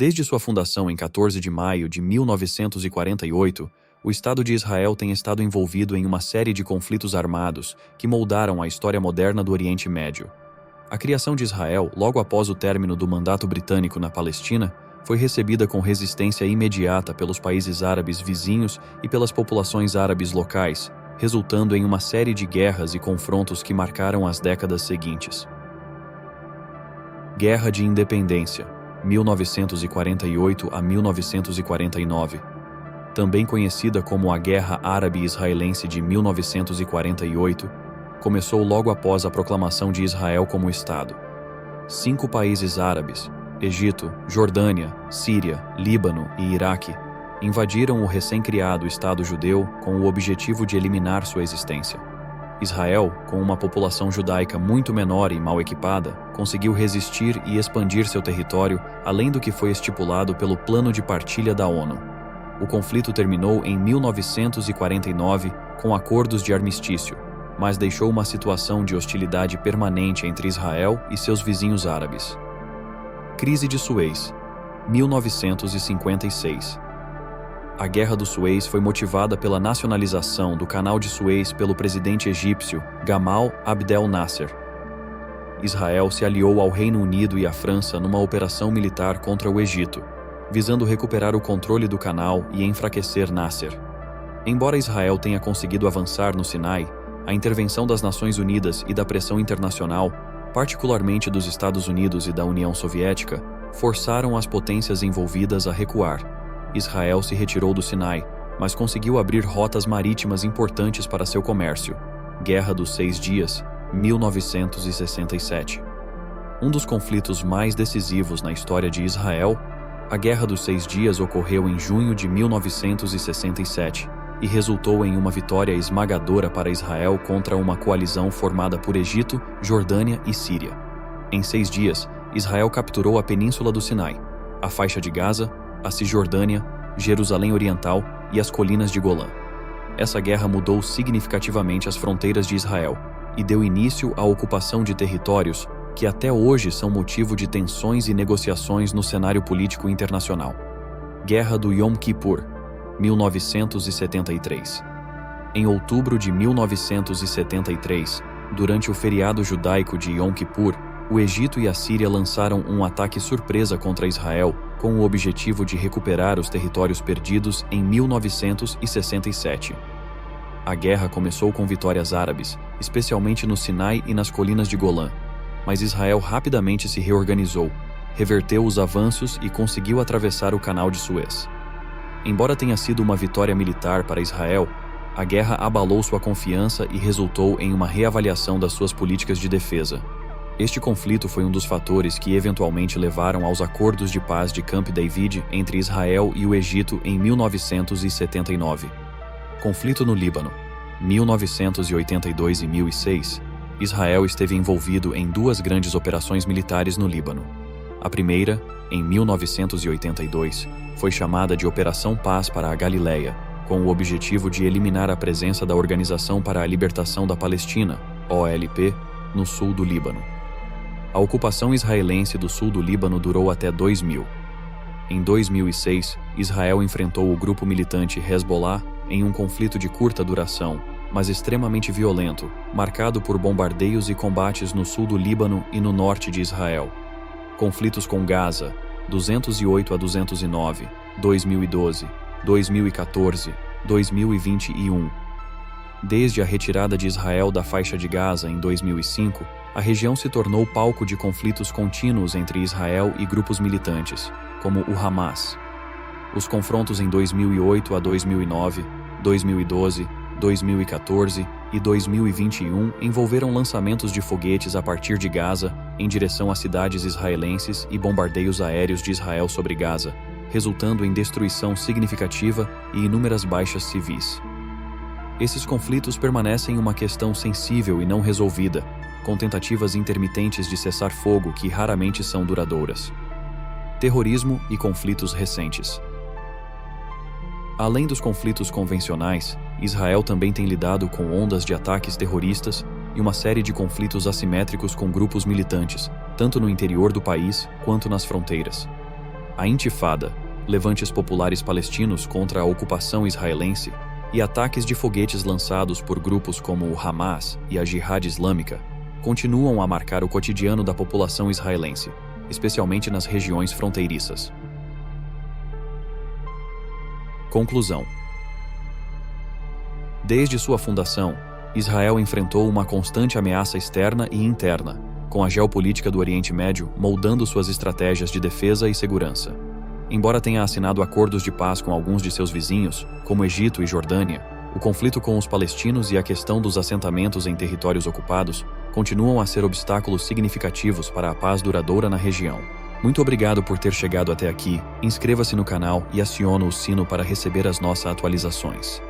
Desde sua fundação em 14 de maio de 1948, o Estado de Israel tem estado envolvido em uma série de conflitos armados que moldaram a história moderna do Oriente Médio. A criação de Israel, logo após o término do mandato britânico na Palestina, foi recebida com resistência imediata pelos países árabes vizinhos e pelas populações árabes locais, resultando em uma série de guerras e confrontos que marcaram as décadas seguintes. Guerra de Independência, 1948 a 1949. Também conhecida como a Guerra Árabe-Israelense de 1948, começou logo após a proclamação de Israel como Estado. 5 países árabes, Egito, Jordânia, Síria, Líbano e Iraque, invadiram o recém-criado Estado judeu com o objetivo de eliminar sua existência. Israel, com uma população judaica muito menor e mal equipada, conseguiu resistir e expandir seu território além do que foi estipulado pelo Plano de Partilha da ONU. O conflito terminou em 1949 com acordos de armistício, mas deixou uma situação de hostilidade permanente entre Israel e seus vizinhos árabes. Crise de Suez, 1956. A Guerra do Suez foi motivada pela nacionalização do Canal de Suez pelo presidente egípcio Gamal Abdel Nasser. Israel se aliou ao Reino Unido e à França numa operação militar contra o Egito, visando recuperar o controle do canal e enfraquecer Nasser. Embora Israel tenha conseguido avançar no Sinai, a intervenção das Nações Unidas e da pressão internacional, particularmente dos Estados Unidos e da União Soviética, forçaram as potências envolvidas a recuar. Israel se retirou do Sinai, mas conseguiu abrir rotas marítimas importantes para seu comércio. Guerra dos 6 Dias, 1967. Um dos conflitos mais decisivos na história de Israel, a Guerra dos 6 Dias ocorreu em junho de 1967 e resultou em uma vitória esmagadora para Israel contra uma coalizão formada por Egito, Jordânia e Síria. Em 6 dias, Israel capturou a Península do Sinai, a Faixa de Gaza, a Cisjordânia, Jerusalém Oriental e as colinas de Golã. Essa guerra mudou significativamente as fronteiras de Israel e deu início à ocupação de territórios que até hoje são motivo de tensões e negociações no cenário político internacional. Guerra do Yom Kippur, 1973. Em outubro de 1973, durante o feriado judaico de Yom Kippur, o Egito e a Síria lançaram um ataque surpresa contra Israel com o objetivo de recuperar os territórios perdidos em 1967. A guerra começou com vitórias árabes, especialmente no Sinai e nas colinas de Golã, mas Israel rapidamente se reorganizou, reverteu os avanços e conseguiu atravessar o Canal de Suez. Embora tenha sido uma vitória militar para Israel, a guerra abalou sua confiança e resultou em uma reavaliação das suas políticas de defesa. Este conflito foi um dos fatores que eventualmente levaram aos acordos de paz de Camp David entre Israel e o Egito em 1979. Conflito no Líbano, 1982 e 2006. Israel esteve envolvido em 2 grandes operações militares no Líbano. A primeira, em 1982, foi chamada de Operação Paz para a Galileia, com o objetivo de eliminar a presença da Organização para a Libertação da Palestina, OLP, no sul do Líbano. A ocupação israelense do sul do Líbano durou até 2000. Em 2006, Israel enfrentou o grupo militante Hezbollah em um conflito de curta duração, mas extremamente violento, marcado por bombardeios e combates no sul do Líbano e no norte de Israel. Conflitos com Gaza, 208 a 209, 2012, 2014, 2021. Desde a retirada de Israel da faixa de Gaza em 2005, a região se tornou palco de conflitos contínuos entre Israel e grupos militantes, como o Hamas. Os confrontos em 2008 a 2009, 2012, 2014 e 2021 envolveram lançamentos de foguetes a partir de Gaza em direção a cidades israelenses e bombardeios aéreos de Israel sobre Gaza, resultando em destruição significativa e inúmeras baixas civis. Esses conflitos permanecem uma questão sensível e não resolvida, com tentativas intermitentes de cessar fogo que raramente são duradouras. Terrorismo e conflitos recentes. Além dos conflitos convencionais, Israel também tem lidado com ondas de ataques terroristas e uma série de conflitos assimétricos com grupos militantes, tanto no interior do país quanto nas fronteiras. A Intifada, levantes populares palestinos contra a ocupação israelense, e ataques de foguetes lançados por grupos como o Hamas e a Jihad Islâmica continuam a marcar o cotidiano da população israelense, especialmente nas regiões fronteiriças. Conclusão. Desde sua fundação, Israel enfrentou uma constante ameaça externa e interna, com a geopolítica do Oriente Médio moldando suas estratégias de defesa e segurança. Embora tenha assinado acordos de paz com alguns de seus vizinhos, como Egito e Jordânia, o conflito com os palestinos e a questão dos assentamentos em territórios ocupados continuam a ser obstáculos significativos para a paz duradoura na região. Muito obrigado por ter chegado até aqui, inscreva-se no canal e acione o sino para receber as nossas atualizações.